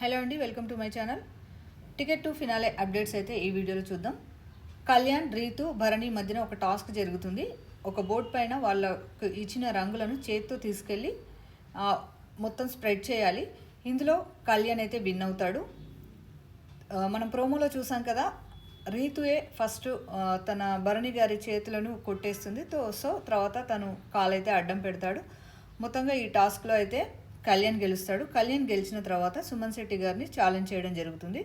Hello అండి, welcome to my channel. Ticket to finale updates అయితే ఈ వీడియోలో చూద్దాం. కళ్యాణ్, రీతు, భరణి మధ్యన ఒక టాస్క్ జరుగుతుంది. ఒక బోర్డు పైన వాళ్ళకు ఇచ్చిన రంగులను చేతితో తీసుకెళ్ళి మొత్తం స్ప్రెడ్ చేయాలి. ఇందులో కళ్యాణ్ అయితే విన్ అవుతాడు. మనం ప్రోమోలో చూసాం కదా, రీతుయే ఫస్ట్ తన భరణి గారి చేతులను కొట్టేస్తుంది. సో తర్వాత తను కాలైతే అడ్డం పెడతాడు. మొత్తంగా ఈ టాస్క్లో అయితే కళ్యాణ్ గెలుస్తాడు. కళ్యాణ్ గెలిచిన తర్వాత సుమన్ శెట్టి గారిని ఛాలెంజ్ చేయడం జరుగుతుంది.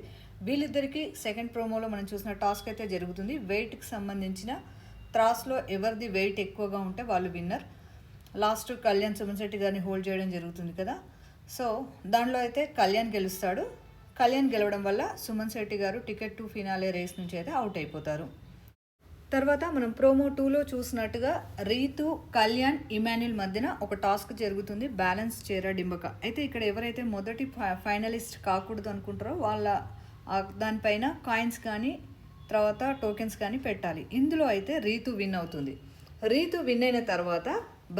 వీళ్ళిద్దరికీ సెకండ్ ప్రోమోలో మనం చూసిన టాస్క్ అయితే జరుగుతుంది. వెయిట్కి సంబంధించిన త్రాస్లో ఎవరిది వెయిట్ ఎక్కువగా ఉంటే వాళ్ళు విన్నర్. లాస్ట్ కళ్యాణ్ సుమన్ శెట్టి గారిని హోల్డ్ చేయడం జరుగుతుంది కదా, సో దానిలో అయితే కళ్యాణ్ గెలుస్తాడు. కళ్యాణ్ గెలవడం వల్ల సుమన్ శెట్టి గారు టికెట్ టు ఫినాలే రేస్ నుంచి అయితే అవుట్ అయిపోతారు. తర్వాత మనం ప్రోమో 2లో చూసినట్టుగా రీతు, కళ్యాణ్, ఇమాన్యుల్ మధ్యన ఒక టాస్క్ జరుగుతుంది, బ్యాలెన్స్ చీర డింబక. అయితే ఇక్కడ ఎవరైతే మొదటి ఫైనలిస్ట్ కాకూడదు అనుకుంటారో వాళ్ళ దానిపైన కాయిన్స్ కానీ తర్వాత టోకెన్స్ కానీ పెట్టాలి. ఇందులో అయితే రీతు విన్ అవుతుంది. రీతు విన్ అయిన తర్వాత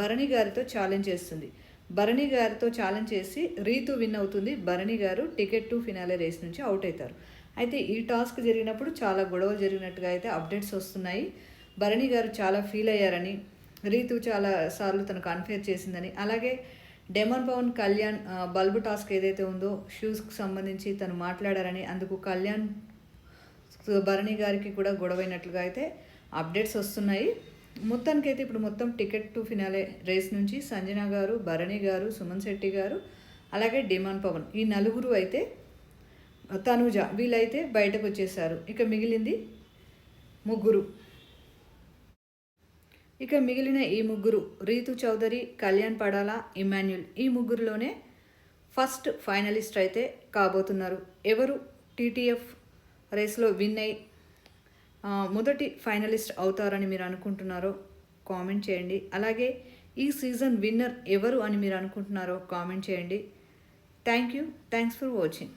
భరణి గారితో ఛాలెంజ్ చేస్తుంది. భరణి గారితో ఛాలెంజ్ చేసి రీతు విన్ అవుతుంది. Bharani garu ticket to finale race నుంచి అవుట్ అవుతారు. అయితే ఈ టాస్క్ జరిగినప్పుడు చాలా గొడవలు జరిగినట్టుగా అయితే అప్డేట్స్ వస్తున్నాయి. భరణి గారు చాలా ఫీల్ అయ్యారని, రీతు చాలా సార్లు తనకు అన్ఫేర్ చేసిందని, అలాగే demon Pawan Kalyan bulb task ఏదైతే ఉందో షూస్కి సంబంధించి తను మాట్లాడారని, అందుకు కళ్యాణ్ భరణి గారికి కూడా గొడవైనట్లుగా అయితే అప్డేట్స్ వస్తున్నాయి. మొత్తానికైతే ఇప్పుడు మొత్తం టికెట్ టు ఫినాలే రేస్ నుంచి సంజన గారు, భరణి గారు, సుమన్ శెట్టి గారు, అలాగే డెమన్ పవన్, ఈ నలుగురు అయితే తనుజ వీళ్ళైతే బయటకు వచ్చేసారు. ఇక మిగిలింది ముగ్గురు. ఇక మిగిలిన ఈ ముగ్గురు రీతు చౌదరి, కళ్యాణ్ పడాల, ఇమాన్యుల్, ఈ ముగ్గురులోనే ఫస్ట్ ఫైనలిస్ట్ అయితే కాబోతున్నారు. ఎవరు టీటీఎఫ్ రేస్లో విన్ అయి మొదటి ఫైనలిస్ట్ అవుతారని మీరు అనుకుంటున్నారో కామెంట్ చేయండి. అలాగే ఈ సీజన్ విన్నర్ ఎవరు అని మీరు అనుకుంటున్నారో కామెంట్ చేయండి. Thanks for watching.